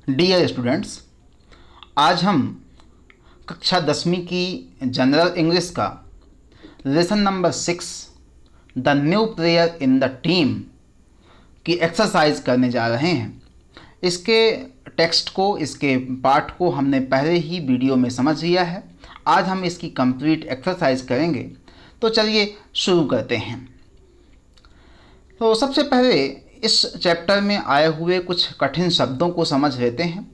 Dear students, आज हम कक्षा 10वीं की जनरल इंग्लिश का lesson number 6 the new player in the team की एक्सरसाइज करने जा रहे हैं। इसके टेक्स्ट को, इसके पाठ को हमने पहले ही वीडियो में समझ लिया है। आज हम इसकी कंप्लीट एक्सरसाइज करेंगे। तो चलिए शुरू करते हैं। तो सबसे पहले इस चैप्टर में आए हुए कुछ कठिन शब्दों को समझ लेते हैं।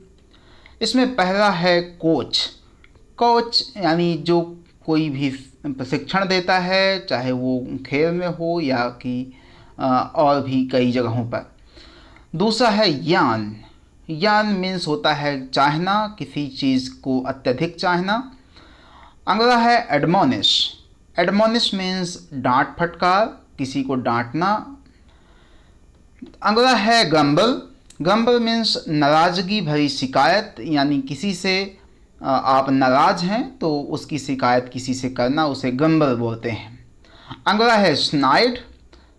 इसमें पहला है कोच। कोच यानी जो कोई भी प्रशिक्षण देता है, चाहे वो खेल में हो या कि और भी कई जगहों पर। दूसरा है यान। यान मीन्स होता है चाहना, किसी चीज़ को अत्यधिक चाहना। अगला है एडमोनिश। एडमोनिश मीन्स डांट फटकार, किसी को डांटना। अगला है ग्रम्बल। ग्रम्बल मीन्स नाराज़गी भरी शिकायत, यानी किसी से आप नाराज़ हैं तो उसकी शिकायत किसी से करना, उसे ग्रम्बल बोलते हैं। अगला है स्नाइड।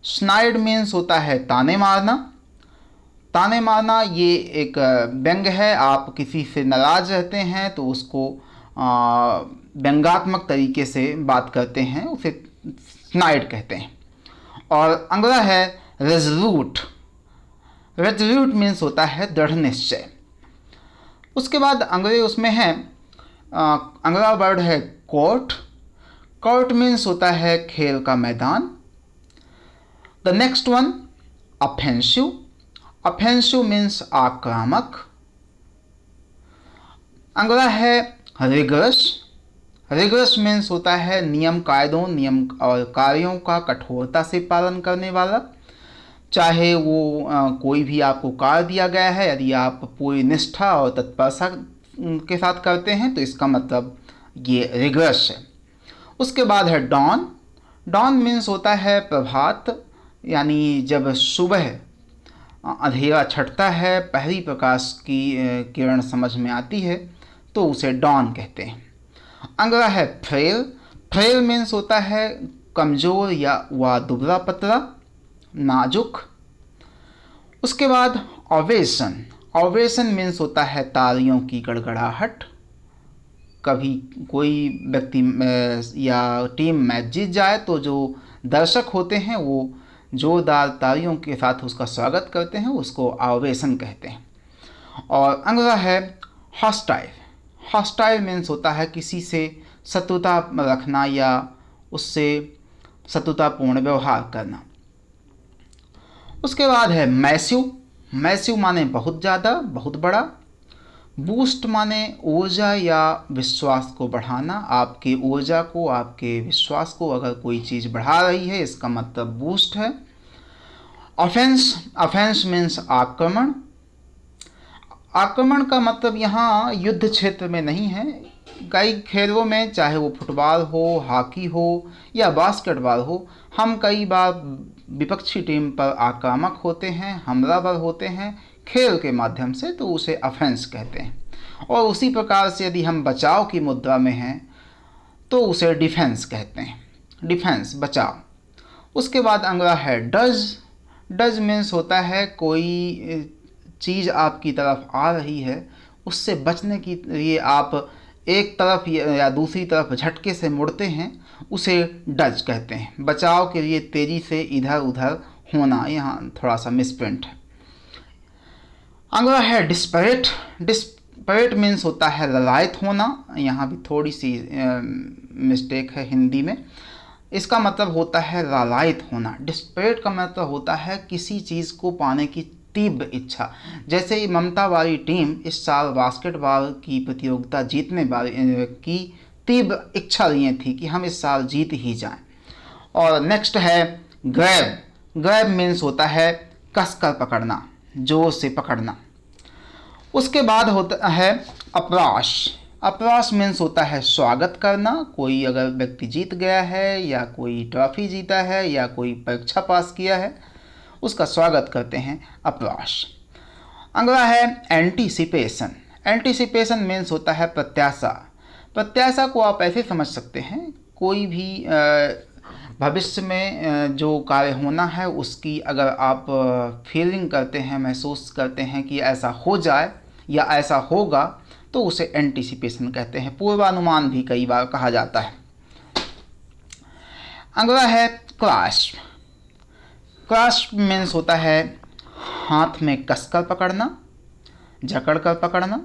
स्नाइड मीन्स होता है ताने मारना। ताने मारना ये एक व्यंग है। आप किसी से नाराज़ रहते हैं तो उसको व्यंगात्मक तरीके से बात करते हैं, उसे स्नाइड कहते हैं। और अगला है रेजोल्यूट। रेजोल्यूट मीन्स होता है दृढ़ निश्चय। उसके बाद अगले उसमें है अगला वर्ड है कोर्ट। कोर्ट मीन्स होता है खेल का मैदान। The next one offensive. Offensive means आक्रामक। अगला है रिगरस। रिगरस मीन्स होता है नियम कायदों, नियम और कार्यों का कठोरता से पालन करने वाला। चाहे वो कोई भी आपको कार्य दिया गया है, यदि आप पूरी निष्ठा और तत्परता के साथ करते हैं तो इसका मतलब ये रिगरस है। उसके बाद है डॉन। डॉन मीन्स होता है प्रभात, यानी जब सुबह अंधेरा छटता है, पहली प्रकाश की किरण समझ में आती है तो उसे डॉन कहते हैं। अगला है फ्रेल। फ्रेल मीन्स होता है कमज़ोर या दुबला पतला, नाजुक। उसके बाद ओवेशन। ओवेशन मीन्स होता है तालियों की गड़गड़ाहट। कभी कोई व्यक्ति या टीम मैच जीत जाए तो जो दर्शक होते हैं वो जोरदार तालियों के साथ उसका स्वागत करते हैं, उसको ओवेशन कहते हैं। और अगला है हॉस्टाइल। हॉस्टाइल मीन्स होता है किसी से शत्रुता रखना या उससे शत्रुतापूर्ण व्यवहार करना। उसके बाद है मैसिव। मैसिव माने बहुत ज़्यादा, बहुत बड़ा। बूस्ट माने ऊर्जा या विश्वास को बढ़ाना। आपकी ऊर्जा को, आपके विश्वास को अगर कोई चीज़ बढ़ा रही है, इसका मतलब बूस्ट है। ऑफेंस। ऑफेंस मीन्स आक्रमण। आक्रमण का मतलब यहाँ युद्ध क्षेत्र में नहीं है। कई खेलों में, चाहे वो फुटबॉल हो, हॉकी हो या बास्केटबॉल हो, हम कई बार विपक्षी टीम पर आक्रामक होते हैं, हमलावर होते हैं खेल के माध्यम से, तो उसे ऑफेंस कहते हैं। और उसी प्रकार से यदि हम बचाव की मुद्रा में हैं तो उसे डिफेंस कहते हैं। डिफेंस, बचाव। उसके बाद अगला है डज। डज मीन्स होता है कोई चीज़ आपकी तरफ आ रही है, उससे बचने के लिए आप एक तरफ या दूसरी तरफ झटके से मुड़ते हैं, उसे डज कहते हैं। बचाव के लिए तेज़ी से इधर उधर होना, यहाँ थोड़ा सा मिसप्रिंट है। अगला है डिस्परेट। डिस्परेट मीन्स होता है ललायत होना। यहाँ भी थोड़ी सी मिस्टेक है हिंदी में। इसका मतलब होता है लालायित होना। डिस्परेट का मतलब होता है किसी चीज़ को पाने की तीव्र इच्छा। जैसे ही ममता वाली टीम इस साल बास्केटबॉल की प्रतियोगिता जीतने वाली की तीव्र इच्छा लिए थी कि हम इस साल जीत ही जाएं। और नेक्स्ट है ग्रैब। ग्रैब मीन्स होता है कसकर पकड़ना, जोर से पकड़ना। उसके बाद होता है अप्राश। अप्राश मीन्स होता है स्वागत करना। कोई अगर व्यक्ति जीत गया है या कोई ट्रॉफी जीता है या कोई परीक्षा पास किया है, उसका स्वागत करते हैं, अप्राश। अगला है एंटीसिपेशन। एंटीसिपेशन मीन्स होता है प्रत्याशा। प्रत्याशा को आप ऐसे समझ सकते हैं, कोई भी भविष्य में जो कार्य होना है उसकी अगर आप फीलिंग करते हैं, महसूस करते हैं कि ऐसा हो जाए या ऐसा होगा तो उसे एंटीसिपेशन कहते हैं। पूर्वानुमान भी कई बार कहा जाता है। अगला है क्लास्प। क्लास्प मीन्स होता है हाथ में कसकर पकड़ना, जकड़ कर पकड़ना।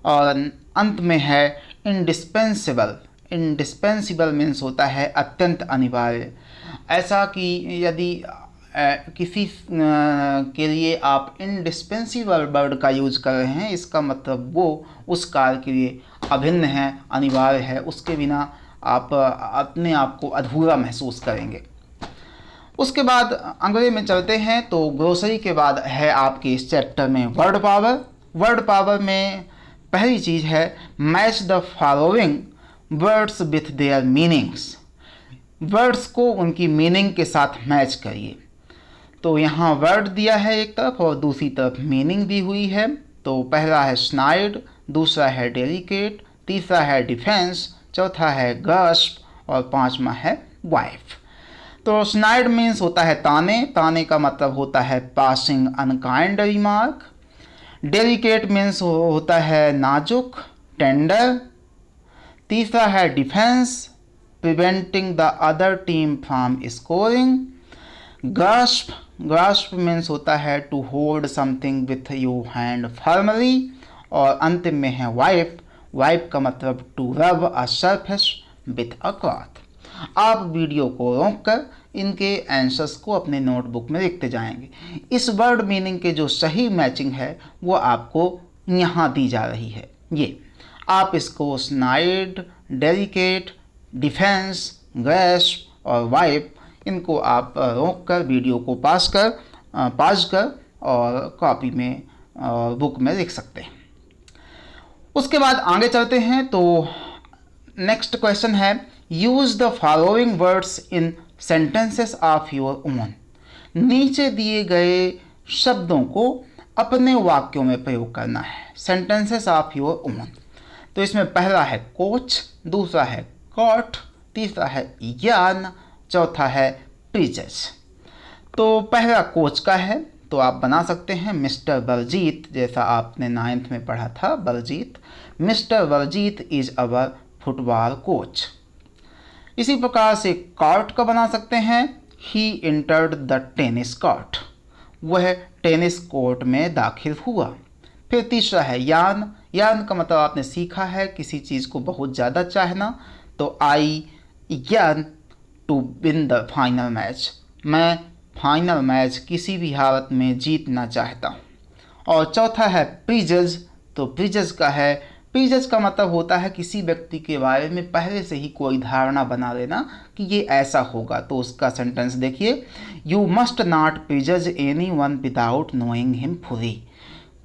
और अंत में है इंडिस्पेंसिबल। इंडिस्पेंसिबल मीन्स होता है अत्यंत अनिवार्य। ऐसा कि यदि किसी के लिए आप इंडिस्पेंसिबल वर्ड का यूज कर रहे हैं, इसका मतलब वो उस कार्य के लिए अभिन्न है, अनिवार्य है, उसके बिना आप अपने आप को अधूरा महसूस करेंगे। उसके बाद अगले में चलते हैं तो ग्रोसरी के बाद है आपके इस चैप्टर में वर्ड पावर। वर्ड पावर में पहली चीज़ है match the following words with their meanings. Words को उनकी मीनिंग के साथ मैच करिए। तो यहाँ वर्ड दिया है एक तरफ और दूसरी तरफ मीनिंग दी हुई है। तो पहला है स्नाइड, दूसरा है डेलिकेट, तीसरा है डिफेंस, चौथा है गस्प और पांचवा है वाइफ। तो स्नाइड मीन्स होता है ताने। ताने का मतलब होता है passing unkind remark. Delicate means होता है नाजुक, टेंडर। तीसरा है defence, preventing the other team from scoring. Grasp, grasp means होता है to hold something with your hand firmly. और अंतिम में है वाइप। वाइप का मतलब to rub a surface with a cloth. आप वीडियो को रोककर इनके आंसर्स को अपने नोटबुक में लिखते जाएंगे। इस वर्ड मीनिंग के जो सही मैचिंग है वो आपको यहाँ दी जा रही है। ये आप इसको स्नाइड, डेलिकेट, डिफेंस, ग्रैस्प और वाइप, इनको आप रोक कर वीडियो को पास कर और कॉपी में बुक में लिख सकते हैं। उसके बाद आगे चलते हैं तो नेक्स्ट क्वेश्चन है use the following words in sentences of your own. नीचे दिए गए शब्दों को अपने वाक्यों में प्रयोग करना है। Sentences of your own. तो इसमें पहला है कोच, दूसरा है कॉट, तीसरा है यार्न, चौथा है प्रीचेस। तो पहला कोच का है तो आप बना सकते हैं मिस्टर बलजीत, जैसा आपने 9th में पढ़ा था Baljeet. Mister Baljeet is our football coach. इसी प्रकार से कॉर्ट का बना सकते हैं he entered the tennis court. वह टेनिस कोर्ट में दाखिल हुआ। फिर तीसरा है यार्न। यार्न का मतलब आपने सीखा है किसी चीज़ को बहुत ज़्यादा चाहना। तो I yearn to win the final match. मैं फाइनल मैच किसी भी हालत में जीतना चाहता हूँ। और चौथा है प्रीजज। तो प्रीजज का है, प्रीजज का मतलब होता है किसी व्यक्ति के बारे में पहले से ही कोई धारणा बना लेना कि ये ऐसा होगा। तो उसका सेंटेंस देखिए, you must not prejudge anyone without knowing him fully.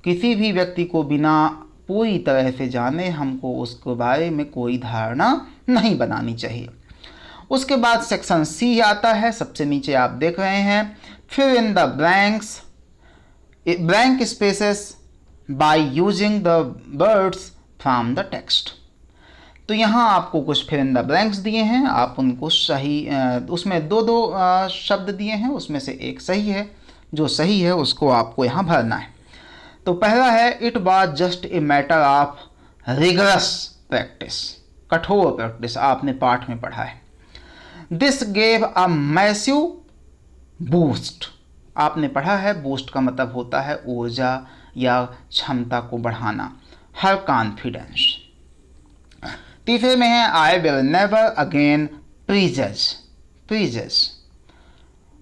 किसी भी व्यक्ति को बिना पूरी तरह से जाने हमको उसके बारे में कोई धारणा नहीं बनानी चाहिए। उसके बाद सेक्शन सी आता है, सबसे नीचे आप देख रहे हैं fill in the blanks blank spaces by using the words from the text. तो यहाँ आपको कुछ फिल इन द ब्लैंक्स दिए हैं, आप उनको सही उसमें दो शब्द दिए हैं, उसमें से एक सही है। जो सही है उसको आपको यहाँ भरना है। तो पहला है it was just a matter of rigorous practice. कठोर प्रैक्टिस आपने पाठ में पढ़ा है। This gave a massive boost. आपने पढ़ा है बूस्ट का मतलब होता है ऊर्जा या क्षमता को बढ़ाना, हर कॉन्फिडेंस। तीसरे में है I will never again prejudge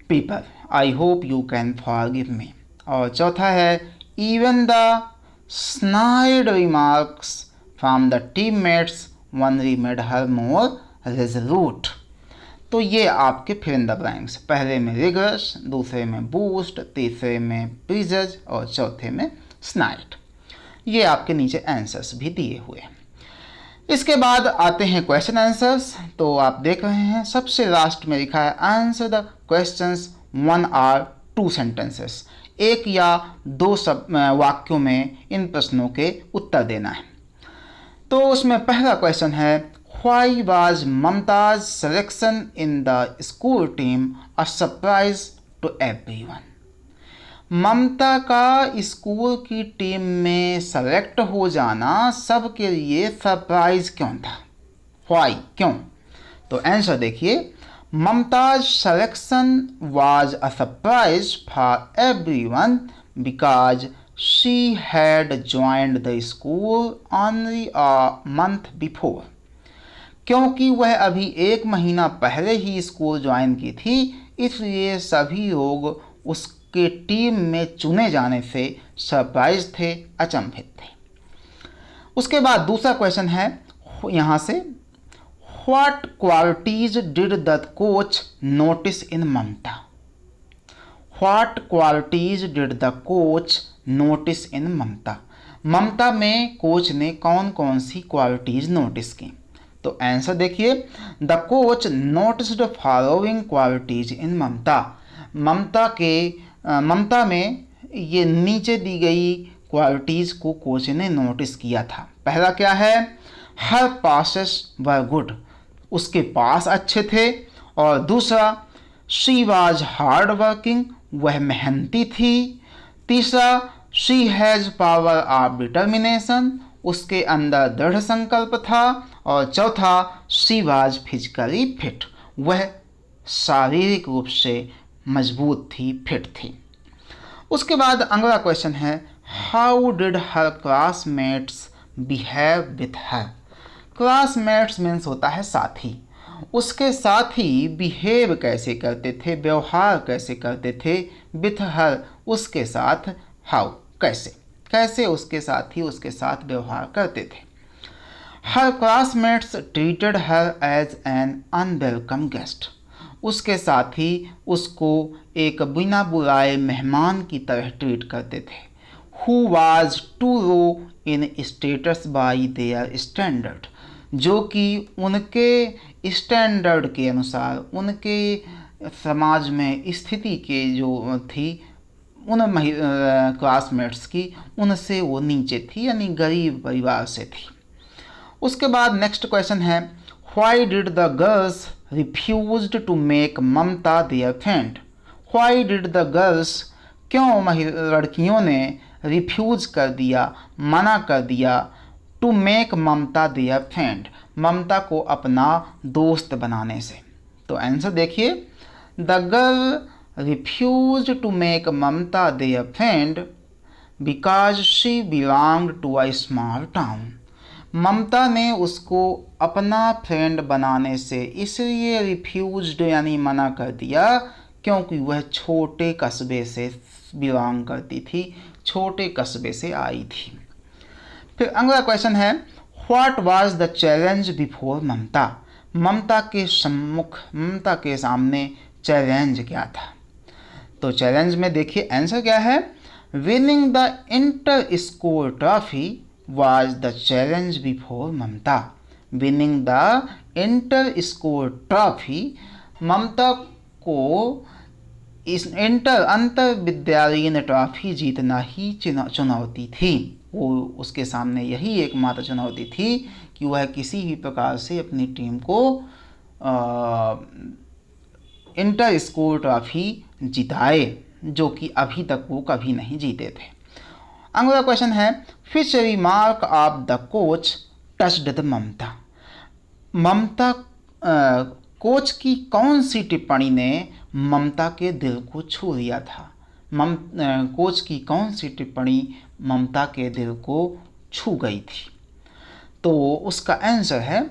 people, I hope you can forgive me. और चौथा है even the snide remarks from the teammates only made her more resolute. तो ये आपके फिल इन द ब्लैंक्स, पहले में रिगरस, दूसरे में बूस्ट, तीसरे में प्रीजज और चौथे में स्नाइड। ये आपके नीचे आंसर्स भी दिए हुए हैं। इसके बाद आते हैं क्वेश्चन आंसर्स। तो आप देख रहे हैं सबसे लास्ट में लिखा है answer the questions 1 or 2 sentences. एक या दो वाक्यों में इन प्रश्नों के उत्तर देना है। तो उसमें पहला क्वेश्चन है why was Mamta's selection in the school team a surprise to everyone. Mamta का स्कूल की टीम में सेलेक्ट हो जाना सबके लिए सरप्राइज क्यों था? व्हाई, क्यों? तो आंसर देखिए, Mumtaz selection was a surprise for everyone because she had joined the school only a month before. क्योंकि वह अभी 1 महीना पहले ही स्कूल ज्वाइन की थी, इसलिए सभी लोग उसके टीम में चुने जाने से सरप्राइज थे, अचंभित थे। उसके बाद दूसरा क्वेश्चन है यहाँ से, what qualities did the coach notice in Mamta? What qualities did the coach notice in Mamta? Mamta में कोच ने कौन कौन सी क्वालिटीज नोटिस की? तो आंसर देखिए, the coach noticed following qualities in Mamta. Mamta में ये नीचे दी गई क्वालिटीज को कोच ने नोटिस किया था। पहला क्या है? हर पासेस वर गुड, उसके पास अच्छे थे। और दूसरा, शी वाज हार्ड वर्किंग, वह मेहनती थी। तीसरा, she has power of determination, उसके अंदर दृढ़ संकल्प था। और चौथा, शी वाज फिजिकली फिट, वह शारीरिक रूप से मजबूत थी, फिट थी। उसके बाद अगला क्वेश्चन है, how did her classmates behave with her? Classmates means होता है साथी। उसके साथी बिहेव कैसे करते थे, व्यवहार कैसे करते थे, विथ हर, उसके साथ। हाउ, कैसे कैसे उसके साथी उसके साथ व्यवहार करते थे। Her classmates treated her as an unwelcome guest, उसके साथी उसको एक बिना बुलाए मेहमान की तरह ट्रीट करते थे। Who was too low in status by their standard, जो कि उनके स्टैंडर्ड के अनुसार, उनके समाज में स्थिति के जो थी उन क्लासमेट्स की, उनसे वो नीचे थी, यानी गरीब परिवार से थी। उसके बाद नेक्स्ट क्वेश्चन है, why did the girls refused to make Mamta their friend? Why did the girls, क्यों लड़कियों ने रिफ्यूज कर दिया, मना कर दिया, to make Mamta their friend, Mamta को अपना दोस्त बनाने से? तो आंसर देखिए, the girl refused to make Mamta their friend because she belonged to a small town. ममता ने उसको अपना फ्रेंड बनाने से इसलिए रिफ्यूज्ड यानी मना कर दिया क्योंकि वह छोटे कस्बे से बिलोंग करती थी, छोटे कस्बे से आई थी। फिर अगला क्वेश्चन है, what was the challenge before Mamta? Mamta के सामने चैलेंज क्या था? तो चैलेंज में देखिए आंसर क्या है, winning the inter school trophy was the challenge before Mamta. Winning the inter school trophy, Mamta को इस अंतर विद्यालयीन ट्रॉफी जीतना ही चुनौती थी। वो उसके सामने यही एकमात्र चुनौती थी कि वह किसी भी प्रकार से अपनी टीम को इंटर स्कूल ट्रॉफी जिताए, जो कि अभी तक वो कभी नहीं जीते थे। अगला क्वेश्चन है, which remark of the coach touched Mamata Mamata? ममता कोच की कौन सी टिप्पणी ने ममता के दिल को छू लिया था? कोच की कौन सी टिप्पणी ममता के दिल को छू गई थी? तो उसका आंसर है,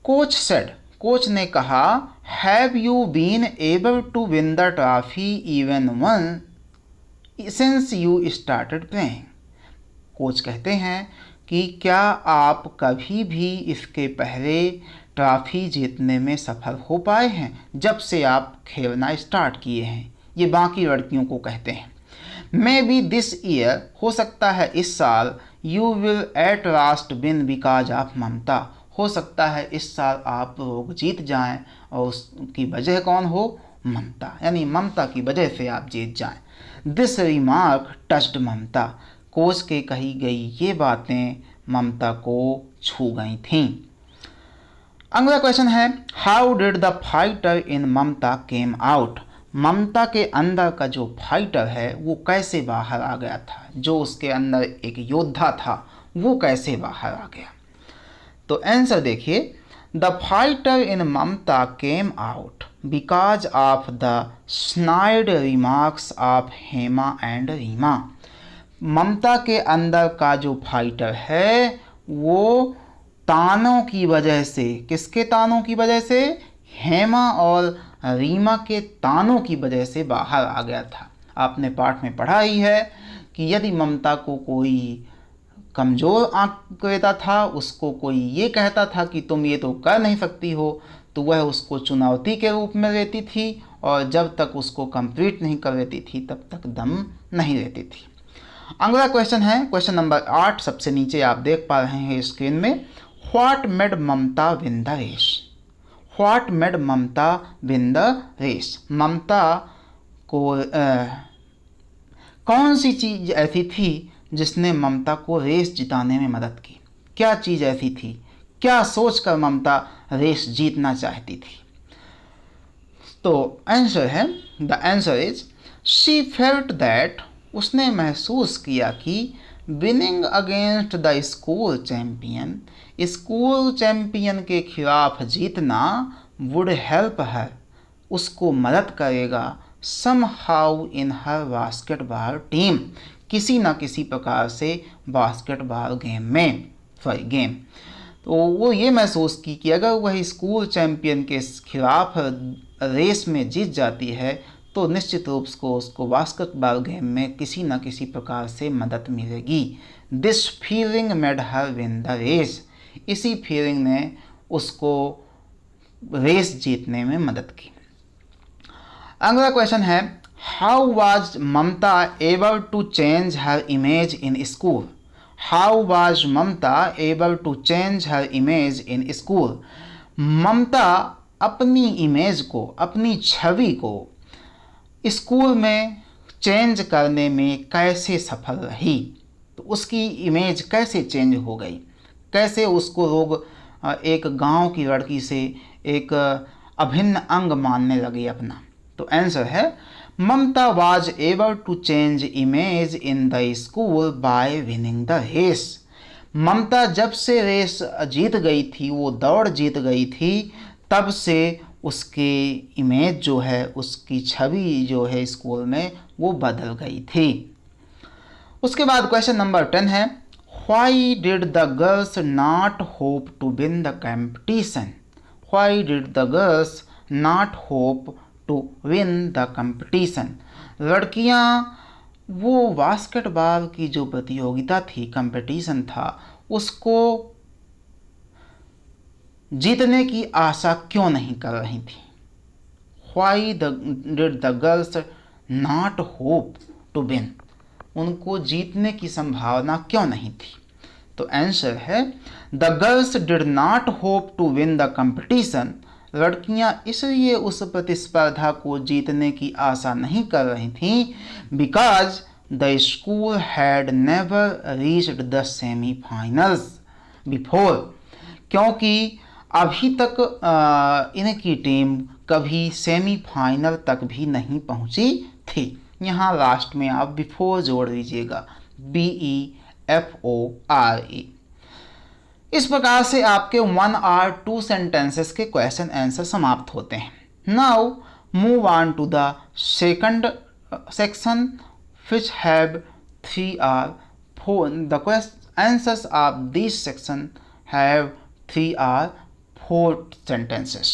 कोच सेड, कोच ने कहा, have you been able to win the trophy even one since you started playing? Coach कहते हैं कि क्या आप कभी भी इसके पहले ट्रॉफी जीतने में सफल हो पाए हैं जब से आप खेलना स्टार्ट किए हैं? ये बाकी लड़कियों को कहते हैं। मे बी दिस ईयर, हो सकता है इस साल, you will at last win because of Mamta, हो सकता है इस साल आप लोग जीत जाएं और उसकी वजह कौन हो? ममता, यानी ममता की वजह से आप जीत जाएं। This remark touched Mamata, coach के कही गई ये बातें ममता को छू गई थीं। अगला क्वेश्चन है, how did the fighter in Mamta came out? Mamta के अंदर का जो फाइटर है वो कैसे बाहर आ गया था, जो उसके अंदर एक योद्धा था वो कैसे बाहर आ गया। तो आंसर देखिए, the fighter in Mamta came out because of the snide remarks of Hema and Reema. Mamta के अंदर का जो फाइटर है वो तानों की वजह से, किसके तानों की वजह से, हेमा और रीमा के तानों की वजह से बाहर आ गया था। आपने पाठ में पढ़ा ही है कि यदि ममता को कोई कमज़ोर आंक देता था, उसको कोई ये कहता था कि तुम ये तो कर नहीं सकती हो, तो वह उसको चुनौती के रूप में लेती थी और जब तक उसको कंप्लीट नहीं कर लेती थी तब तक दम नहीं लेती थी। अगला क्वेश्चन है क्वेश्चन नंबर 8, सबसे नीचे आप देख पा रहे हैं स्क्रीन में। What made Mamta win the race. What made Mamta win the race. Mamta को कौन सी चीज़ ऐसी थी जिसने ममता को रेस जिताने में मदद की। क्या चीज़ ऐसी थी, क्या सोचकर ममता रेस जीतना चाहती थी। तो आंसर है, the answer is she felt that, उसने महसूस किया कि winning against the school champion, school champion के खिलाफ जीतना वुड हेल्प हर, उसको मदद करेगा somehow in her basketball team, किसी न किसी प्रकार से बास्केटबॉल गेम। तो वो ये महसूस की कि अगर वह स्कूल चैम्पियन के खिलाफ रेस में जीत जाती है तो निश्चित रूप से उसको बास्केटबॉल गेम में किसी न किसी प्रकार से मदद मिलेगी। This feeling made her win the race, इसी फीलिंग ने उसको रेस जीतने में मदद की। अगला क्वेश्चन है, how was Mamta able to change her image in school. How was Mamta able to change her image in school. Mamta अपनी इमेज को, अपनी छवि को स्कूल में चेंज करने में कैसे सफल रही। तो उसकी इमेज कैसे चेंज हो गई, कैसे उसको लोग एक गांव की लड़की से एक अभिन्न अंग मानने लगे अपना। तो आंसर है, Mamta was able to change image in the school by winning the race. Mamta जब से रेस जीत गई थी, वो दौड़ जीत गई थी, तब से उसकी इमेज जो है, उसकी छवि जो है स्कूल में वो बदल गई थी। उसके बाद क्वेश्चन नंबर 10 है, why did the girls not hope to win the competition. Why did the girls not hope to win the competition. लड़कियां वो बास्केटबॉल की जो प्रतियोगिता थी, कंपटीशन था, उसको जीतने की आशा क्यों नहीं कर रही थी। Why did the girls not hope to win? उनको जीतने की संभावना क्यों नहीं थी। तो आंसर है, the girls did not hope to win the competition. लड़कियां इसलिए उस प्रतिस्पर्धा को जीतने की आशा नहीं कर रही थीं because the school had never reached the semifinals before, क्योंकि अभी तक इनकी टीम कभी सेमीफाइनल तक भी नहीं पहुंची थी। यहाँ लास्ट में आप बिफोर जोड़ दीजिएगा, BEFORE। इस प्रकार से आपके 1 और 2 सेंटेंसेस के क्वेश्चन आंसर समाप्त होते हैं। Now move on to the second section which have 3 or 4. The answers of this section have 3 or 4 sentences.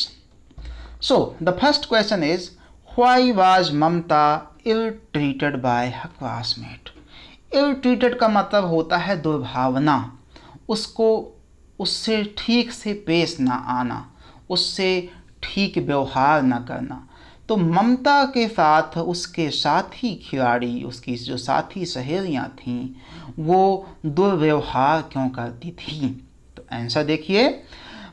So the first question is, why was Mamta ill-treated by her classmate? Ill-treated का मतलब होता है दुर्भावना, उसको उससे ठीक से पेश ना आना, उससे ठीक व्यवहार ना करना। तो ममता के साथ उसके साथी खिलाड़ी, उसकी जो साथी सहेलियाँ थीं, वो दुर्व्यवहार क्यों करती थीं। तो आंसर देखिए,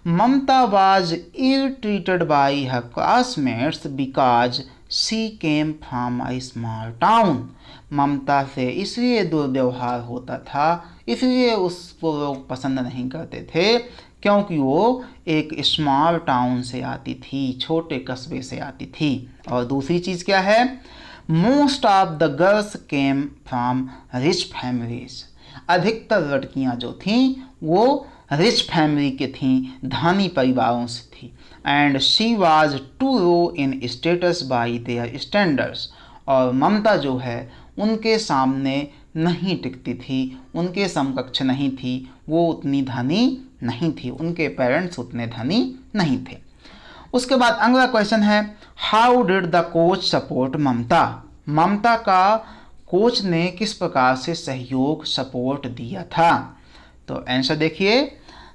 Mamta was ill treated by her classmates because she came from a small town. Mamta से इसलिए दुर्व्यवहार होता था, इसलिए उसको लोग पसंद नहीं करते थे क्योंकि वो एक स्मॉल टाउन से आती थी, छोटे कस्बे से आती थी। और दूसरी चीज़ क्या है, most of the girls came from rich families. अधिकतर लड़कियां जो थीं वो रिच फैमिली के थीं, धनी परिवारों से थी। And she was too low in status by their standards. और ममता जो है उनके सामने नहीं टिकती थी, उनके समकक्ष नहीं थी, वो उतनी धनी नहीं थी, उनके पेरेंट्स उतने धनी नहीं थे। उसके बाद अगला क्वेश्चन है, how did the coach support Mamata. Mamata का कोच ने किस प्रकार से सहयोग सपोर्ट दिया था। तो आंसर देखिए,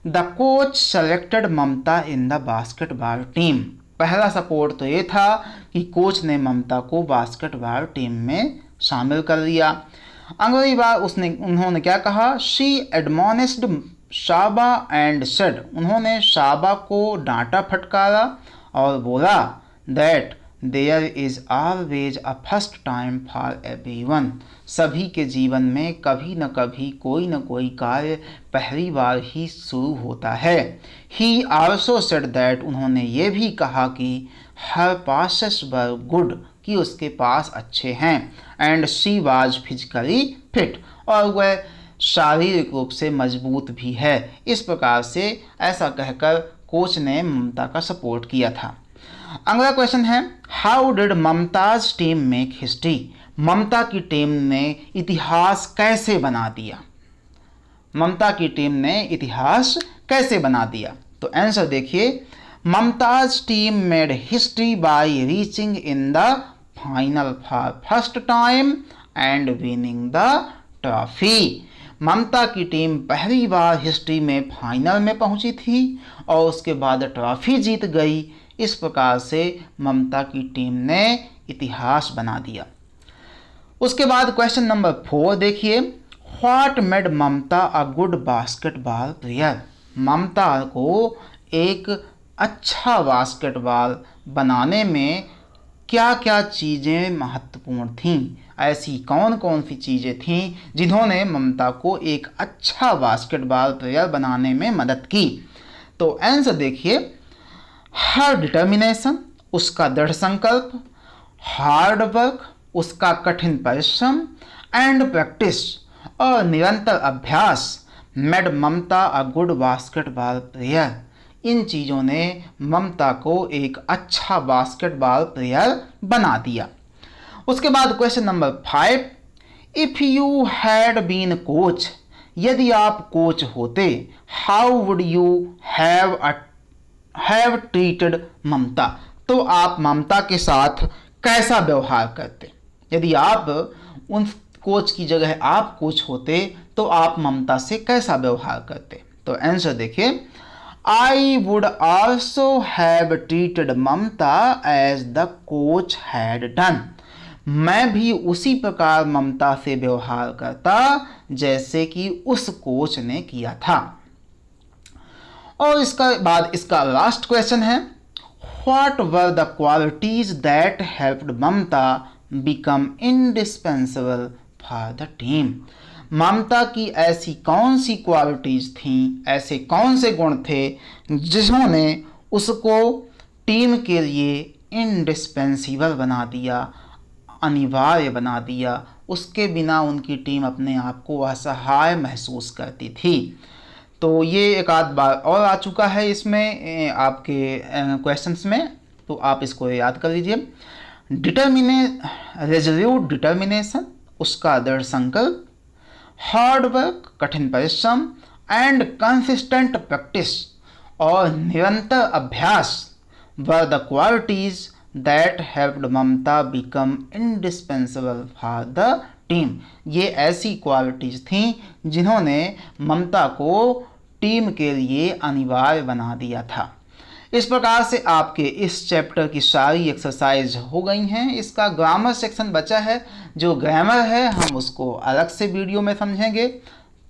the coach selected Mamta in the basketball team. पहला सपोर्ट तो ये था कि कोच ने ममता को बास्केटबॉल टीम में शामिल कर लिया। अगली बार उन्होंने क्या कहा, she admonished Shaba and said. उन्होंने शाबा को डांटा फटकारा और बोला that there is always a first time for everyone. सभी के जीवन में कभी न कभी कोई न कोई कार्य पहली बार ही शुरू होता है। ही आल्सो सेड दैट। उन्होंने ये भी कहा कि हर पासेस वर गुड, कि उसके पास अच्छे हैं। And she was physically fit, और वह शारीरिक रूप से मजबूत भी है। इस प्रकार से ऐसा कहकर कोच ने ममता का सपोर्ट किया था। अगला क्वेश्चन है, how did Mamata's team make history. Mamata की टीम ने इतिहास कैसे बना दिया। ममता की टीम ने इतिहास कैसे बना दिया। तो आंसर देखिए, Mamta's team made history by reaching in the final for first time and winning the trophy. Mamta की टीम पहली बार हिस्ट्री में फाइनल में पहुंची थी और उसके बाद ट्रॉफी जीत गई। इस प्रकार से ममता की टीम ने इतिहास बना दिया। उसके बाद क्वेश्चन नंबर 4 देखिए, what made Mamta a good basketball player. Mamta को एक अच्छा बास्केटबॉल बनाने में क्या क्या चीज़ें महत्वपूर्ण थीं। ऐसी कौन कौन सी चीज़ें थीं जिन्होंने ममता को एक अच्छा बास्केटबॉल प्लेयर बनाने में मदद की। तो आंसर देखिए, हर डिटर्मिनेशन, उसका दृढ़ संकल्प, हार्ड वर्क, उसका कठिन परिश्रम, एंड प्रैक्टिस, और निरंतर अभ्यास, made Mamta a good basketball player. इन चीज़ों ने ममता को एक अच्छा बास्केटबॉल प्लेयर बना दिया। उसके बाद question number 5, if you had been coach. यदि आप कोच होते, how would you have treated Mamta. तो आप ममता के साथ कैसा व्यवहार करते। यदि आप उन कोच की जगह आप कोच होते तो आप ममता से कैसा व्यवहार करते। तो आंसर देखिए, I would also have treated Mamta as the coach had done. मैं भी उसी प्रकार ममता से व्यवहार करता जैसे कि उस कोच ने किया था। और इसका बाद इसका लास्ट क्वेश्चन है, what were the qualities that helped Mamta become indispensable for the team. Mamta की ऐसी कौन सी क्वालिटीज थीं, ऐसे कौन से गुण थे जिन्होंने उसको टीम के लिए इंडिस्पेंसिबल बना दिया, अनिवार्य बना दिया। उसके बिना उनकी टीम अपने आप को असहाय महसूस करती थी। तो ये एक आध बार और आ चुका है इसमें आपके क्वेश्चंस में, तो आप इसको याद कर लीजिए। रेजोल्यूट डिटर्मिनेशन, उसका दृढ़ संकल्प, हार्ड वर्क, कठिन परिश्रम, एंड कंसिस्टेंट प्रैक्टिस, और निरंतर अभ्यास, were the qualities that helped Mamta become indispensable for the team. ये ऐसी क्वालिटीज थीं जिन्होंने ममता को टीम के लिए अनिवार्य बना दिया था। इस प्रकार से आपके इस चैप्टर की सारी एक्सरसाइज हो गई हैं। इसका ग्रामर सेक्शन बचा है, जो ग्रामर है हम उसको अलग से वीडियो में समझेंगे।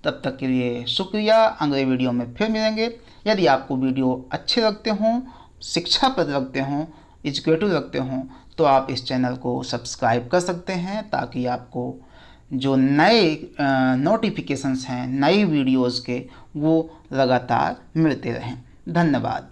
तब तक के लिए शुक्रिया। अगले वीडियो में फिर मिलेंगे। यदि आपको वीडियो अच्छे लगते हों, शिक्षाप्रद लगते हों एजुकेटिव लगते हों तो आप इस चैनल को सब्सक्राइब कर सकते हैं, ताकि आपको जो नए नोटिफिकेशंस हैं नई वीडियोज़ के वो लगातार मिलते रहें। धन्यवाद।